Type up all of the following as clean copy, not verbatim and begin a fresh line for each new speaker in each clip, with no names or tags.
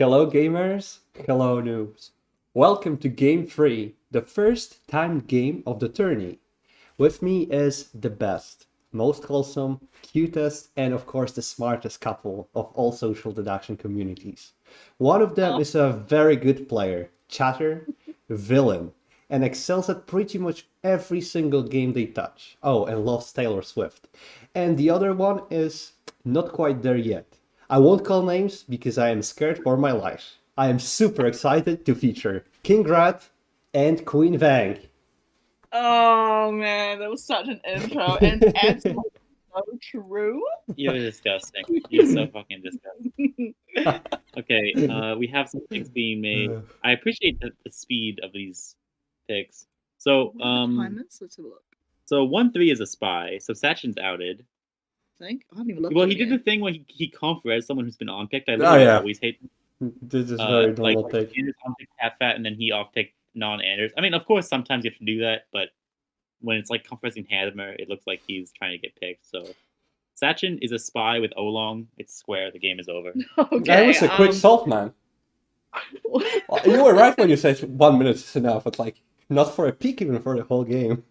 Hello, gamers. Hello, noobs. Welcome to Game 3, the first timed game of the tourney. With me is the best, most wholesome, cutest, and of course the smartest couple of all social deduction communities. One of them
Oh,
is a very good player, chatter, villain, and excels at pretty much every single game they touch. Oh, and loves Taylor Swift. And the other one is not quite there yet. I won't call names because I am scared for my life. I am super excited to feature King Rat and Queen Vang.
oh man, that was such an intro and absolutely so true.
You're disgusting. You're so fucking disgusting. Okay, we have some picks being made. I appreciate the speed of these picks. So,
Timers? Let's have a look.
so 1-3 is a spy. So Sachin's outed.
I think I haven't even looked.
Well,
at
he
it
did
yet.
the thing where he conf-res someone who's been on-picked. I
Oh,
literally
yeah.
always hate them.
This is very
Like
normal pick.
Anders on-picked Cat and then he off-picked non-Anders. I mean, of course, sometimes you have to do that, but when it's like conf-resing Hadmer, it looks like he's trying to get picked. So Sachin is a spy with Oolong. It's square. The game is over.
Okay.
That was a quick solve, man. You were right when you said 1 minute is enough, but like not for a peak, even for the whole game.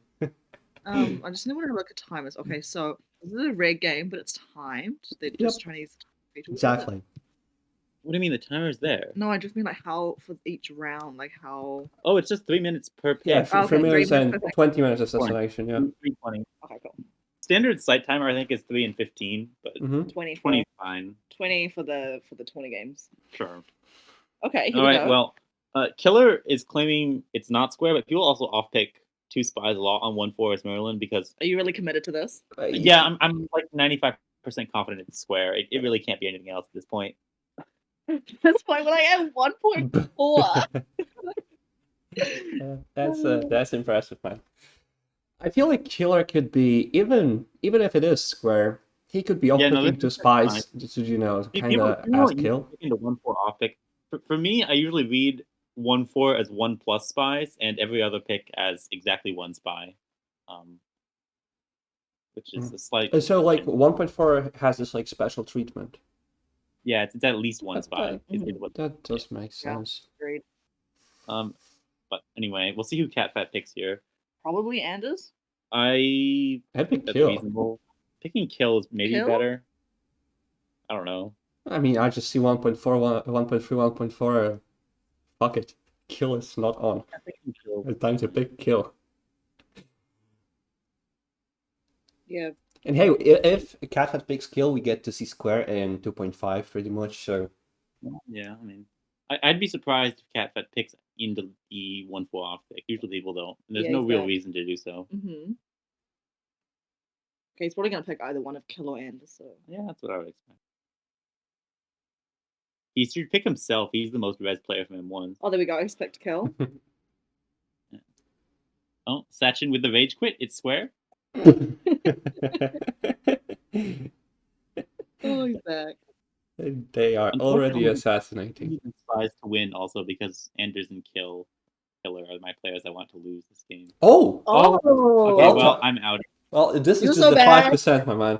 I just want to look at timers. Okay, so this is a red game, but it's timed. They're just trying to use features.
Exactly.
What do you mean the timer's there?
No, I just mean like how for each round, like how.
Oh, it's just 3 minutes per pick.
Yeah,
Oh,
3
okay, 3
minutes and
minutes per pick.
20 minutes assassination, yeah.
3:20.
Okay, cool.
Standard site timer I think is 3 and 15, but
20
20 is fine.
20 for the 20 games.
Sure.
Okay, here
All
we
right.
go.
Well, Killer is claiming it's not square, but people also off-pick 2 spies a lot on 1-4 as Merlin because
Are you really committed to this?
yeah, I'm like 95% confident it's square. It really can't be anything else at this point.
That's fine, but I am 1.4.
That's impressive, man. I feel like Killer could be even if it is square, he could be off-picking
this
to
is
spies
fine.
to kind
People
of ask
usually
kill.
pick into 1-4 off-pick. For me, I usually read 1-4 as 1 plus spies, and every other pick as exactly 1 spy, which is a slight.
So like 1.4 has this like special treatment.
Yeah, it's at least 1 spy.
That does make sense.
Great.
But anyway, we'll see who Catfat picks here.
Probably Anders.
I'd pick
That's
kill.
reasonable. Picking kill is maybe
Kill?
better. I don't know.
I mean, I just see 1.4, 1.3, 1.4. Fuck it. Kill is not on. It's time to pick kill.
Yeah.
And hey, if Catfat picks kill, we get to see square in 2.5 pretty much, so...
Yeah, I mean, I'd be surprised if Catfat picks into the 1-4 off pick. Usually people don't. And there's no real reason to do so.
Mm-hmm. Okay, he's probably going to pick either one of Kill or Anders, so...
Yeah, that's what I would expect. He should pick himself. He's the most res player from M1.
Oh, there we go. He's picked Kill.
Yeah. Oh, Sachin with the rage quit. It's square.
Oh, he's back.
They are already assassinating.
Spies to win also because Anders and Killer are my players I want to lose this game.
Oh!
Okay, well, I'm out.
Well, this
You're
is
so
just the
bad.
5%, my man.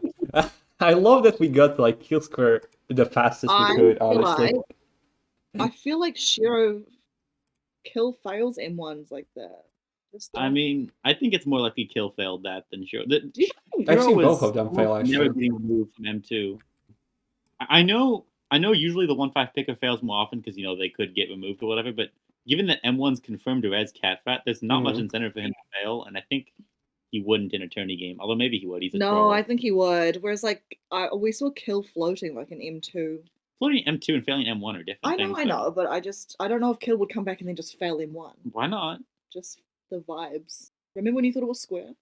I love that we got like kill square the fastest we could, honestly.
I feel like Shiro Kill fails M1s like that.
I mean, I think it's more likely Kill failed that than Shiro.
I've seen both of them fail, actually.
Never getting removed from M2. I know usually the 1-5 picker fails more often because, they could get removed or whatever, but given that M1's confirmed to res Catfat, there's not much incentive for him to fail, and I think he wouldn't in a tourney game. Although maybe he would. He's a troll.
I think he would. Whereas, like, we saw Kill floating like an M2.
Floating M2 and failing M1 are different things.
I know, but I don't know if Kill would come back and then just fail M1.
Why not?
Just the vibes. Remember when you thought it was square?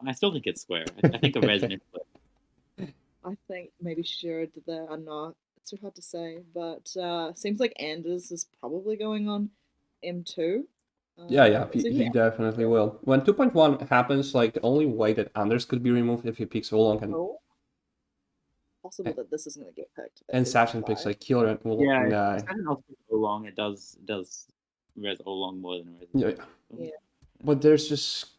I still think it's square. I think a resonant flip.
I think maybe Shiro did that. I'm not. It's too hard to say. But seems like Anders is probably going on M2.
Yeah, he definitely will. When 2.1 happens, like the only way that Anders could be removed if he picks Oolong and
possible that this isn't gonna get picked.
and Sachin picks like Killer and Oolong.
Yeah, Sachin also picks Oolong. It does res Oolong more than res.
Yeah.
But there's just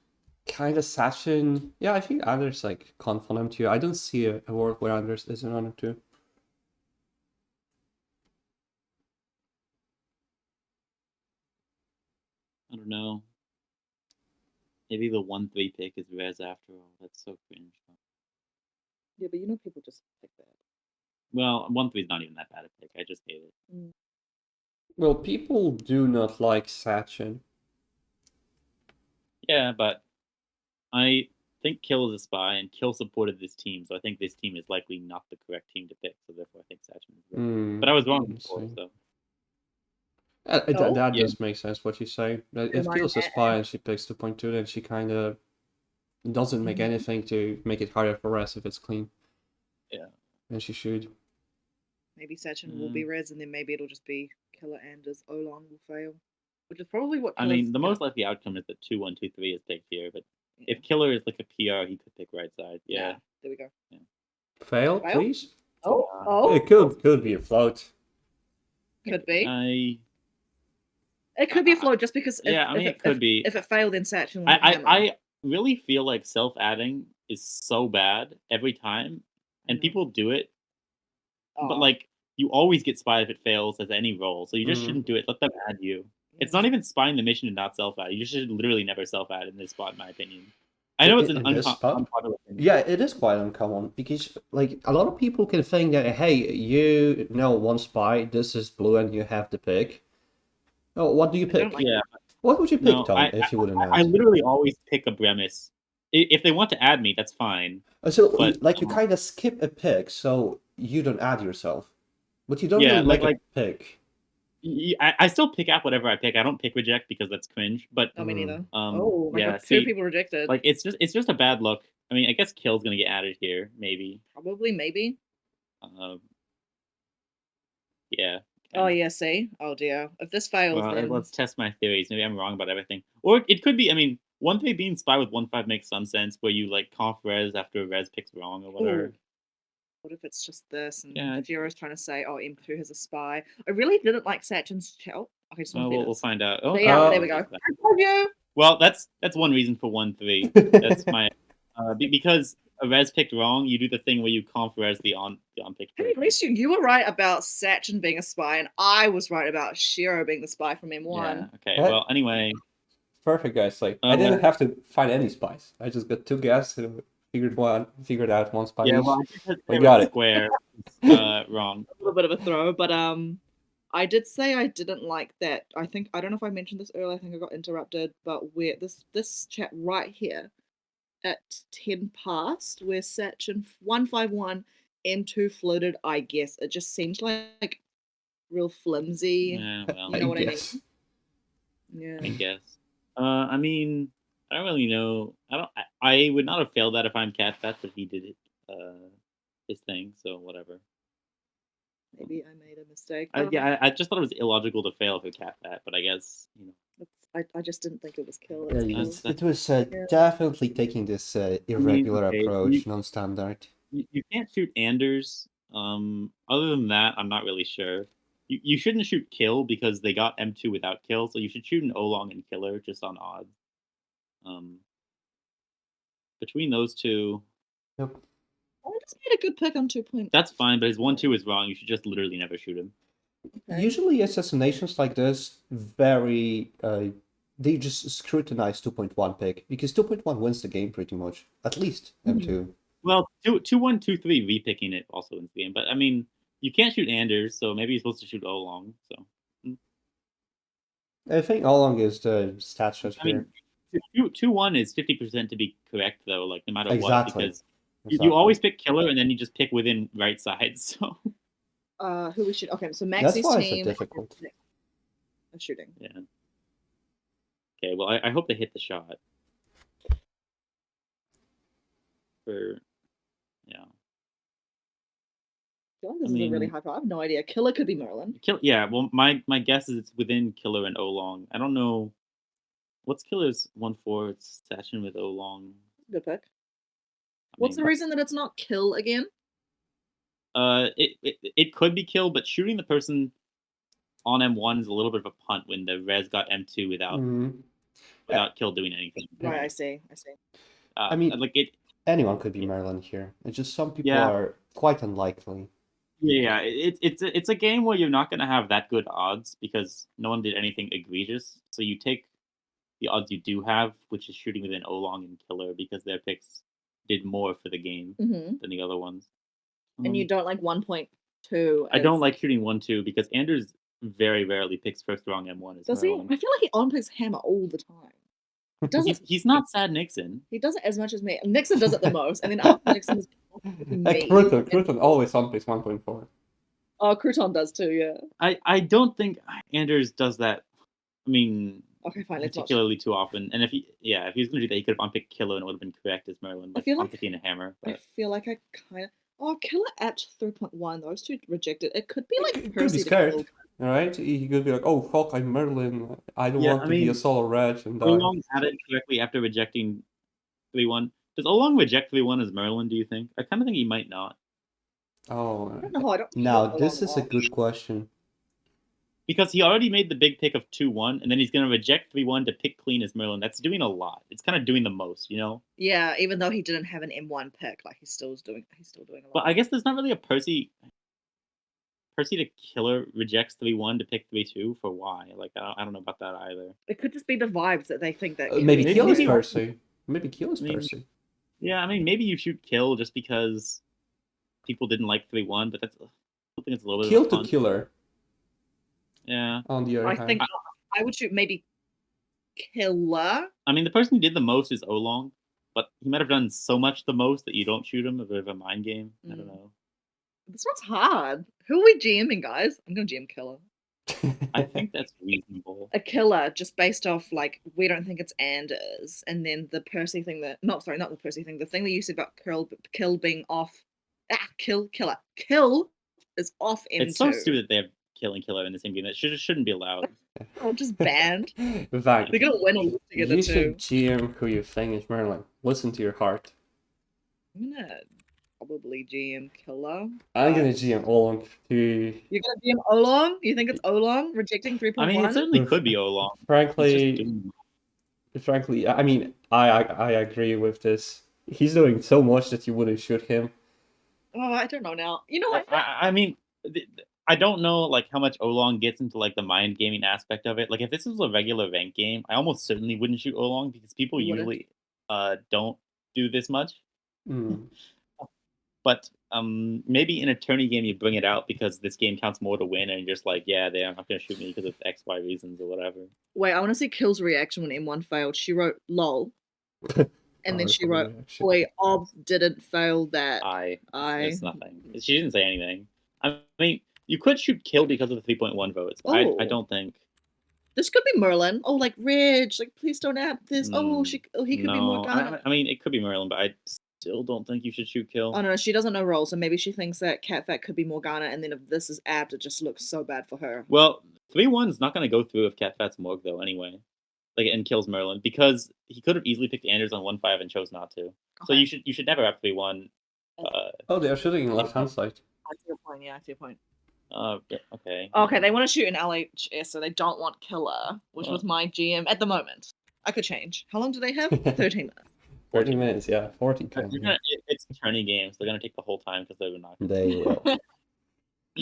kind of Sachin. Yeah, I think Anders like conf on M2. I don't see a world where Anders isn't on M2.
I don't know. Maybe the 1-3 pick is res after all. That's so cringe.
Yeah, but people just pick that.
Well, 1-3 is not even that bad a pick. I just hate it.
Well, people do not like Sachin.
Yeah, but I think Kill is a spy, and Kill supported this team, so I think this team is likely not the correct team to pick. So therefore, I think Sachin is red. But I was wrong before, so.
Oh,
That
Yeah.
does make sense what you say.
Am
If
I
Kill's a
an
spy and she picks 2.2, then she kind of doesn't make anything to make it harder for Res if it's clean.
Yeah.
And she should.
Maybe Sachin will be res, and then maybe it'll just be Killer Anders. Olong will fail, which is probably what.
I mean, the most likely outcome is that 2-1-2-3 is picked here, but if Killer is like a PR, he could pick right side. Yeah.
There we go.
Yeah.
Fail,
Fail?
please?
Oh,
It could be a float.
could be.
I
It could be a float just because.
Yeah, I mean, it could be.
If it failed, then Sachin will have hammer.
I really feel like self-adding is so bad every time, and people do it, but like you always get spied if it fails as any roll, so you just shouldn't do it. Let them add you. It's not even spying the mission to not self-add. You should literally never self-add in this spot, in my opinion. I know it's an unpopular opinion.
Yeah, it is quite uncommon because like a lot of people can think that hey, you know one spy, this is blue, and you have the pick. Oh, what do you pick?
Yeah.
What would you pick,
No,
Tom, if you wouldn't
I
add?
literally always pick a premise. If they want to add me, that's fine.
So,
but,
like, you kind of skip a pick, so you don't add yourself, but you don't really make a pick.
I still pick out whatever I pick. I don't pick reject because that's cringe. But
me neither.
Yeah,
2 people rejected.
Like it's just a bad look. I mean, I guess Kill's gonna get added here, maybe.
Probably, maybe.
Yeah.
Oh yeah, see? Oh dear. If this fails,
Well,
then
let's test my theories. Maybe I'm wrong about everything. Or it could be, I mean, 1-3 being spy with 1-5 makes some sense, where you like conf res after a res picks wrong or whatever.
What if it's just this and Jiro's trying to say, oh, M2 has a spy. I really didn't like Sachin's chat. Okay, just
we'll find out.
Oh, yeah, there we go. I told you.
Well, that's one reason for 1-3. That's my because a res picked wrong, you do the thing where you conf res the on pick.
Hey, at least you were right about Sachin being a spy, and I was right about Shiro being the spy from M1.
Yeah, okay. Well, anyway.
Perfect, guys. Like, I didn't have to find any spies. I just got 2 guests who figured out one spy.
Yeah, well,
we got it.
Square. Wrong.
A little bit of a throw, but I did say I didn't like that. I don't know if I mentioned this earlier. I think I got interrupted, but where this chat right here at 10 past, where Sachin 151 M2 floated, I guess it just seems like real flimsy.
Yeah, well,
you know what I mean?
Yeah. I guess. I mean, I don't really know. I would not have failed that if I'm Catfat, but he did it. His thing. So whatever.
Maybe I made a mistake.
I just thought it was illogical to fail for Catfat, but I guess
I just didn't think it was Kill.
It was definitely taking this irregular approach, non-standard.
You can't shoot Anders. Other than that, I'm not really sure. You shouldn't shoot Kill because they got M2 without Kill, so you should shoot an Olong and Killer just on odds. Between those two.
Yep. I just made a good pick on 2 points.
That's fine, but his 1-2 is wrong. You should just literally never shoot him.
Okay. Usually assassinations like this they just scrutinize 2.1 pick because 2.1 wins the game pretty much. At least M2.
Well, 2-1-2-3 repicking it also wins the game, but I mean you can't shoot Anders, so maybe you're supposed to shoot Olong. So
I think Olong is the stat shot here.
2-1 is 50% to be correct though, like no matter what, because
Exactly.
You always pick Killer and then you just pick within right side. So
who we should? Okay, so Maxi's
That's why
team.
it's so difficult.
Shooting.
Yeah. Okay, well I hope they hit the shot.
This is a really high. I have no idea. Killer could be Merlin.
Yeah, well my guess is it's within Killer and Olong. I don't know. What's Killer's 1-4? It's Sachin with Olong.
Good pick. What's the reason that it's not Kill again?
It could be Kill, but shooting the person on M1 is a little bit of a punt when the res got M2 without Kill doing anything.
Right, I see.
I mean,
like
anyone could be Merlin here. It's just some people are quite unlikely.
Yeah, it's a game where you're not going to have that good odds because no one did anything egregious. So you take the odds you do have, which is shooting within Oolong and Killer, because their picks did more for the game
Hmm.
than the other ones.
And you don't like 1.2.
I don't like shooting 1-2 because Anders very rarely picks first wrong M1 as
Does he?
Merlin.
I feel like he on picks hammer all the time. He does it.
He's not Sad Nixon.
He does it as much as me. Nixon does it the most, and then after Nixon is me.
Crouton always on picks 1.4.
Oh, Crouton does too. Yeah.
I don't think Anders does that. I mean,
Okay, fine. Let's not.
particularly too often. And if he was going to do that, he could have unpicked Killer and it would have been correct as Merlin.
I feel like
unpicking a hammer.
I
But
feel like I kind of. Oh, Killer at 3.1. Those two rejected. It could be like
Could be
Percy to
scared,
kill.
right? He could be like, "Oh fuck, I'm Merlin. I don't
Yeah,
want
I
to be a
mean,
solo reg and die."
Oolong had it correctly after rejecting 3-1. Does Oolong reject 3-1 as Merlin, do you think? I kind of think he might not.
Oh,
I don't know. I don't.
now
put
this
Oolong
is a
off.
good question.
Because he already made the big pick of 2-1, and then he's going to reject 3-1 to pick clean as Merlin. That's doing a lot. It's kind of doing the most, you know?
Yeah, even though he didn't have an M1 pick, like he's still doing a lot.
But I guess there's not really a Percy to Killer rejects 3-1 to pick 3-2 for why. Like, I don't know about that either.
It could just be the vibes that they think that.
Maybe
Maybe-
kill is
maybe-
Percy. Maybe kill is
I mean,
Percy.
Yeah, I mean, maybe you shoot Kill just because people didn't like 3-1, but I think it's a little bit
Kill
of a
to
punt.
killer.
Yeah.
On the other
I
hand,
think I would shoot maybe Killer.
I mean, the person who did the most is Oolong, but he might have done so much the most that you don't shoot him, a bit of a mind game. I don't know.
This one's hard. Who are we GMing, guys? I'm gonna GM Killer.
I think that's reasonable.
A Killer, just based off like we don't think it's Anders, and then the Percy thing that not the Percy thing. The thing that you said about Kill being off. Kill is off M2.
It's so stupid that they have Kill and Killer in the same game. That shouldn't be allowed.
Or just banned.
Vang,
They're gonna win or lose together
you
too.
should GM who you think is Merlin. Listen to your heart.
I'm gonna probably GM Killer.
I'm gonna GM Oolong to.
You're gonna GM Oolong? You think it's Oolong rejecting 3.1?
I mean, it certainly could be Oolong. It's just
Frankly,
doing-
I mean, I agree with this. He's doing so much that you wouldn't shoot him.
Oh, I don't know now. You know what?
I mean, I don't know like how much Oolong gets into like the mind gaming aspect of it. Like if this was a regular rank game, I almost certainly wouldn't shoot Oolong because people
You wouldn't?
usually don't do this much.
Mm.
But maybe in a tourney game you bring it out because this game counts more to win, and you're just like, yeah, they're not gonna shoot me because of X, Y reasons or whatever.
Wait, I want to see Kill's reaction when M1 failed. She wrote "lol," and then she wrote, "Boy, Ob didn't fail that."
It's nothing. She didn't say anything. I mean, you could shoot Kill because of the 3.1 votes. But I
Oh.
don't think.
This could be Merlin. Oh, like Reg, like please don't app this. Oh,
Mm,
he could be more Ghana.
I mean, it could be Merlin, but I still don't think you should shoot Kill.
Oh no, she doesn't know roles, so maybe she thinks that Catfat could be Morgana, and then if this is apt, it just looks so bad for her.
Well, 3-1 is not going to go through if Catfat's Morg though. Anyway, like and kills Merlin because he could have easily picked Anders on 1-5 and chose not to. So
Okay.
you should never have 3-1.
Oh, they are shooting in left hand side.
I see your point. Yeah, I see your point.
Yeah, okay.
Okay, they want to shoot an LHS, so they don't want Killer, which
Oh.
was my GM at the moment. I could change. How long do they have? 13 minutes.
30 minutes, yeah, 40
They're
can.
gonna- it's tourney games. They're gonna take the whole time because they're not.
They will.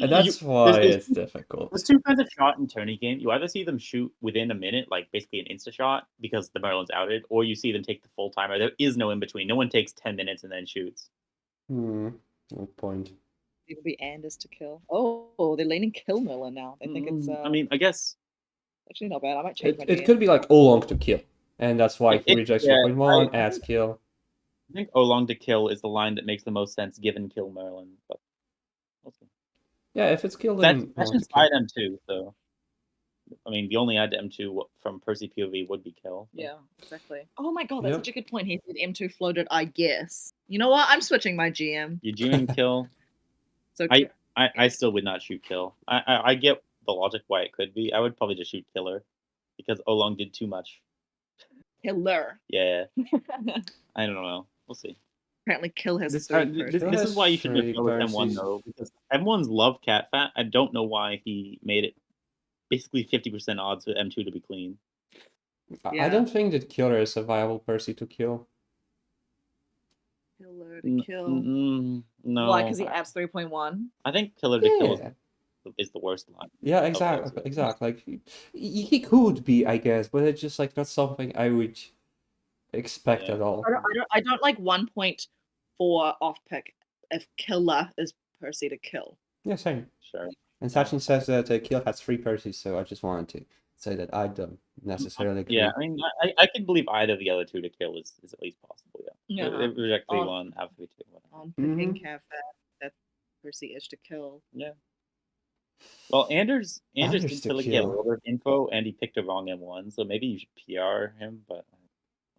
And that's why
there's-
it's difficult.
There's two kinds of shot in tourney game. You either see them shoot within a minute, like basically an insta shot because the Merlin's outed, or you see them take the full timer. There is no in between. No one takes 10 minutes and then shoots.
Good point.
It would be Anders to kill. Oh, they're leaning Kill Merlin now. They think it's.
I mean, I guess
actually not bad. I might change my
It
GM.
could be like Oolong to kill. And that's why he
It-
rejects
yeah,
0.1,
I-
adds kill.
I think Oolong to kill is the line that makes the most sense given kill Merlin. But we'll see.
Yeah, if it's kill,
That's
then
that's
Oolong to
inside
kill.
M2, so I mean the only add to M2 from Percy POV would be kill. so.
Yeah, exactly. Oh my god, that's
Yep.
such a good point. He said M2 floated, I guess. You know what? I'm switching my GM.
You doing kill?
So
I still would not shoot kill. I get the logic why it could be. I would probably just shoot killer because Oolong did too much.
Killer.
Yeah, I don't know. We'll see.
Apparently, Kill has
This,
three
this,
persons.
this is why you should
Three
just go with M1
Percys.
though, because M1s love Catfat. I don't know why he made it basically 50% odds for M2 to be clean.
Yeah.
I don't think that killer is a viable Percy to kill.
Killer to kill.
No.
Why? Because he apps 3.1.
I think killer to kill is.
Yeah.
is the worst line.
Yeah,
of
exactly,
those.
exactly. Like he could be, I guess, but it's just like not something I would expect
Yeah.
at all.
I don't like 1.4 off pick if killer is Percy to kill.
Yeah, same.
Sure.
And Sachin says that Kill has 3 Percys, so I just wanted to say that I don't necessarily agree.
Yeah, I mean, I can believe either of the other two to kill is at least possible. Yeah.
Yeah.
Reject
Oh.
3-1, have 3-2. Whatever.
Picking
Mhm.
Cat that Percy is to kill.
Yeah. Well, Anders
Anders
did
to
tell get a
kill.
little bit of info, and he picked a wrong M1, so maybe you should PR him, but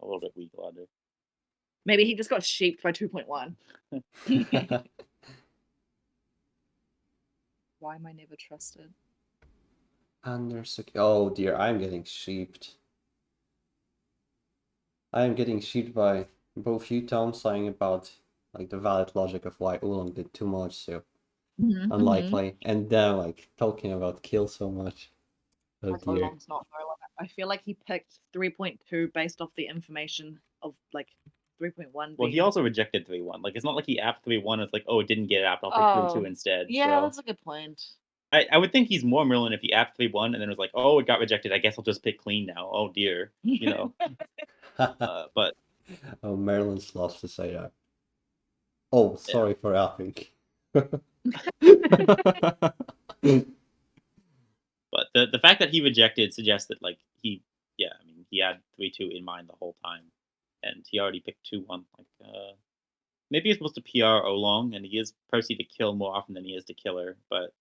a little bit weak ladder.
Maybe he just got sheeped by 2.1. Why am I never trusted?
Anders to kill. Oh dear, I'm getting sheeped. I am getting sheeped by both you, Tom, saying about like the valid logic of why Oolong did too much, so unlikely, and then like talking about kill so much. Oh
Like
dear.
Oolong's not Merlin. I feel like he picked 3.2 based off the information of like 3.1.
Well, he also rejected 3-1. Like, it's not like he apped 3-1. It's like, oh, it didn't get apped. I'll pick 3-2 instead.
Yeah,
so
that's a good point.
I would think he's more Merlin if he apped 3-1 and then was like, oh, it got rejected. I guess I'll just pick clean now. Oh dear, you know. But
Oh, Marilyn's loves to say that. Oh, sorry for apping.
But the fact that he rejected suggests that like he had 3-2 in mind the whole time, and he already picked 2-1. Like maybe he's supposed to PR Oolong, and he is Percy to kill more often than he is to kill her. But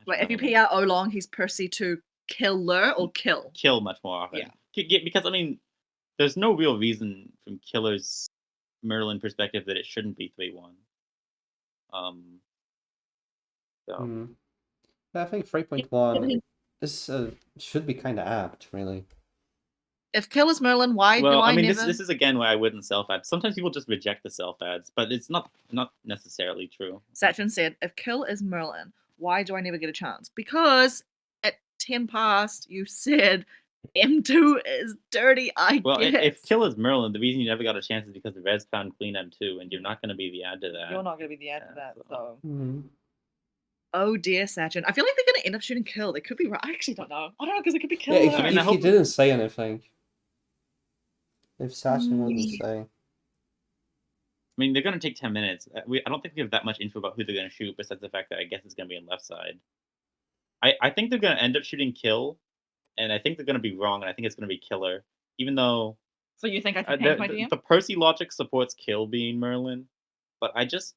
Wait, if you PR Oolong, he's Percy to killer or kill?
Kill much more often.
Yeah.
Because I mean, there's no real reason from Killer's Merlin perspective that it shouldn't be 3-1. So.
I think 3.1 is should be kind of apt, really.
If kill is Merlin, why do I never...
this is again why I wouldn't self-add. Sometimes people just reject the self-ads, but it's not necessarily true.
Sachin said, if kill is Merlin, why do I never get a chance? Because at 10 past, you said M2 is dirty, I
Well,
guess.
if kill is Merlin, the reason you never got a chance is because the Reds found clean M2, and you're not going to be the add to that.
You're not going to be the add to that, so...
Mm-hmm.
Oh dear, Sachin. I feel like they're going to end up shooting kill. They could be right. I actually don't know. I don't know, because it could be kill.
Yeah,
I
if he didn't say anything. If Sachin wouldn't say.
I mean, they're going to take 10 minutes. I don't think we have that much info about who they're going to shoot, besides the fact that I guess it's going to be on left side. I think they're going to end up shooting kill, and I think they're going to be wrong, and I think it's going to be killer. Even though...
So you think I can change my DM?
The Percy logic supports kill being Merlin, but I just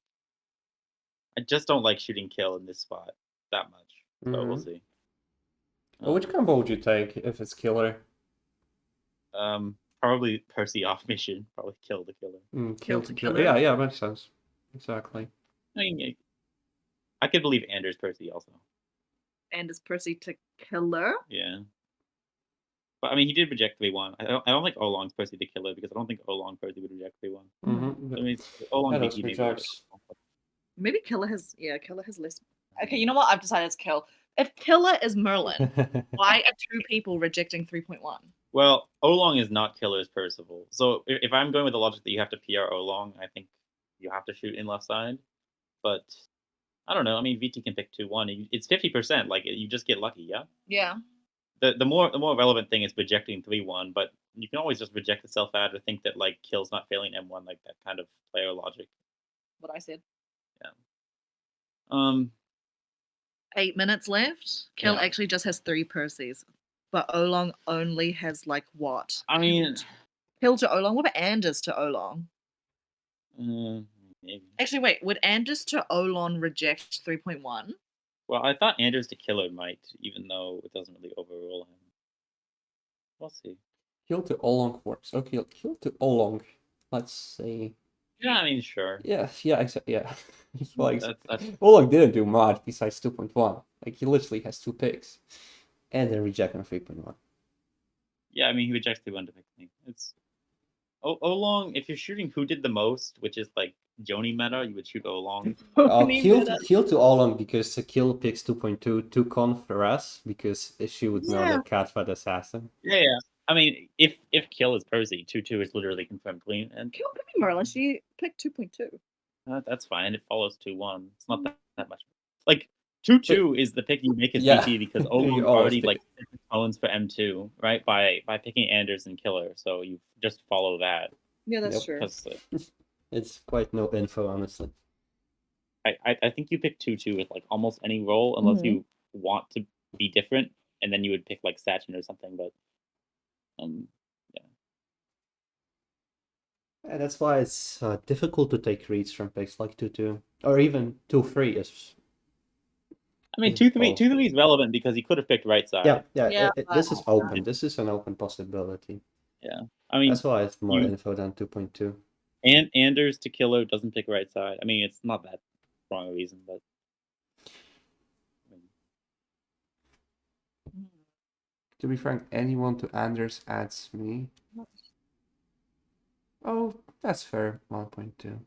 don't like shooting kill in this spot that much. So we'll see.
Well, which combo would you take if it's killer?
Probably Percy off mission. Probably kill the killer.
Kill to killer. Yeah, makes sense. Exactly.
I mean, I could believe Anders Percy also.
Anders Percy to killer?
Yeah. But I mean, he did reject 3-1. I don't think Oolong's Percy to killer because I don't think Oolong Percy would reject 3-1.
Mm-hmm.
I mean, Oolong
VT rejects.
Maybe killer has less. Okay, you know what? I've decided it's kill. If killer is Merlin, why are 2 people rejecting 3.1?
Well, Oolong is not killer's Percival. So if I'm going with the logic that you have to PR Oolong, I think you have to shoot in left side. But I don't know. I mean, VT can pick 2-1. It's 50%. Like, you just get lucky, yeah?
Yeah.
The more relevant thing is rejecting 3-1, but you can always just reject the self-ad or think that, like, kill's not failing M1, like that kind of player logic.
What I said.
Yeah.
8 minutes left. Kill actually just has 3 Percys. But Oolong only has, like, what?
I mean...
Kill to Oolong? What about Anders to Oolong?
Maybe.
Actually, wait. Would Anders to Oolong reject 3.1?
Well, I thought Anders to killer might, even though it doesn't really overrule him. We'll see.
Kill to Oolong works. Okay, kill to Oolong. Let's see.
Yeah, I mean, sure.
Yeah. Like,
that's...
Oolong didn't do much besides 2.1. Like, he literally has 2 picks. And then rejecting 3.1.
Yeah, I mean, he rejects 3-1 to pick me. It's... Oolong, if you're shooting who did the most, which is like Joni meta, you would shoot Oolong.
Kill to Oolong because the kill picks 2.2 to con for us because she would know the Catfat assassin.
Yeah. I mean, if kill is Percy, 2-2 is literally confirmed clean. And
kill could be Merlin. She picked 2.2.
That's fine. It follows 2-1. It's not that much. Like, 2-2 is the pick you make as
Yeah.
VT because
You
Olong
always
already
pick
like set the tones for M2, right? By picking Anders and Killer, so you just follow that.
Yeah, that's
Yep.
true.
Because
It's quite no info, honestly.
I think you pick 2-2 with like almost any role unless
Mhm.
you want to be different, and then you would pick like Sachin or something. But
Yeah, that's why it's difficult to take reads from picks like 2-2. Or even 2-3 is...
I mean,
is
2-3
both.
2-3 is relevant because he could have picked right side.
Yeah,
Yeah,
this is open. This is an open possibility.
Yeah, I mean,
That's why it's more
you-
info than 2.2.
and Anders to Killer doesn't pick right side. I mean, it's not that strong a reason, but
To be frank, anyone to Anders adds me. Oh, that's fair. 1.2.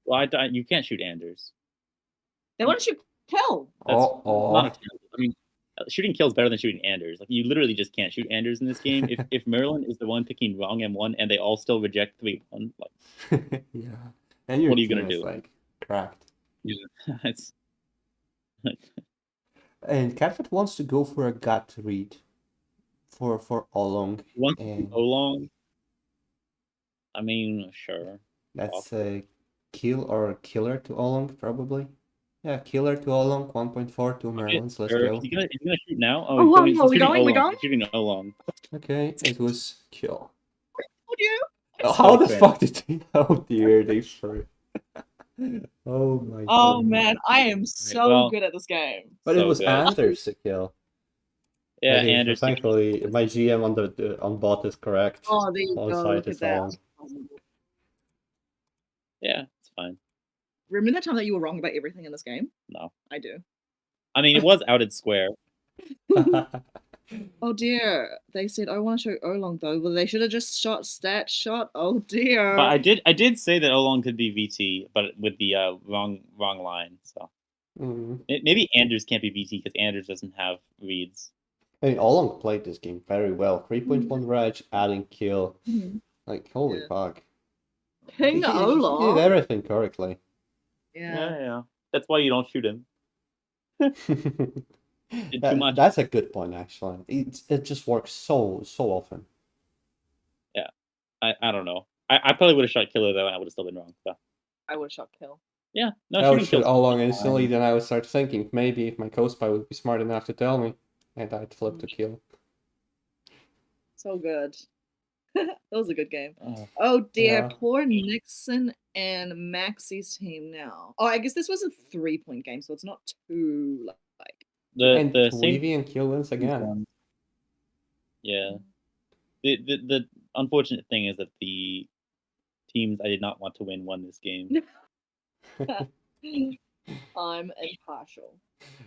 well, you can't shoot Anders.
They want to shoot Kill.
That's
Oh.
not a terrible. I mean, shooting Kill is better than shooting Anders. Like you literally just can't shoot Anders in this game. If Merlin is the one picking wrong M1 and they all still reject 3-1, like
Yeah. And your
What are you
team
gonna
is
do?
like cracked.
it's
And Catford wants to go for a gut read for Olong.
once
And
so long. I mean, sure.
that's a kill or killer to Olong, probably. Yeah, killer to Olong, 1.4 to Merlins. Let's
Sure.
go.
Is he gonna shoot now?
Oh,
he's
wow,
he's
we
shooting
going? We
Olong.
going?
He's shooting Olong.
Okay, it was kill.
Would you?
Oh, how the
cringe.
fuck did they? Oh dear, they for. Oh my
Oh
god.
man, I am so
well-
good at this game.
But it
So
was
good.
Anders to kill.
Yeah,
Okay, so
Anders.
thankfully, my GM on bot is correct.
Oh, there you
One
go.
side
Look
is
at that.
on.
Yeah, it's fine.
Remember that time that you were wrong about everything in this game?
No,
I do.
I mean it was outed square.
Oh dear. They said I want to show Olong though. Well, they should have just shot stat shot. Oh dear.
But I did say that Olong could be VT, but with the wrong line. So
Mm.
maybe Anders can't be VT because Anders doesn't have reads.
I mean, Olong played this game very well. 3.1 rage, adding kill.
Mhm.
Like, holy
Yeah.
fuck.
King
He did
Olong.
everything correctly.
Yeah.
That's why you don't shoot him. Too much.
That's a good point, actually. It just works so often.
Yeah, I don't know. I probably would have shot Killer though, and I would have still been wrong. So
I would have shot Kill.
yeah, no
I would
shooting
shoot
kills.
Olong instantly, then I would start thinking maybe if my co-spy would be smart enough to tell me, and I'd flip to kill.
So good. That was a good game.
Oh.
Oh dear,
Yeah.
poor Nixon and Maxie's team now. Oh, I guess this was a 3-point game, so it's not too like.
And
The same.
Tweevy and kill wins again.
Yeah. The unfortunate thing is that the teams I did not want to win won this game.
I'm impartial.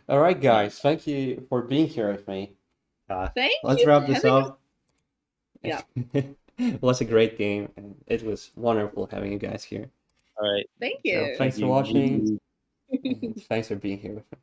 All right, guys. Thank you for being here with me.
Thank
Let's
you
wrap
for
this
having
up.
Yeah.
It was a great game, and it was wonderful having you guys here.
All right.
Thank
So
you.
thanks for watching. And thanks for being here with me.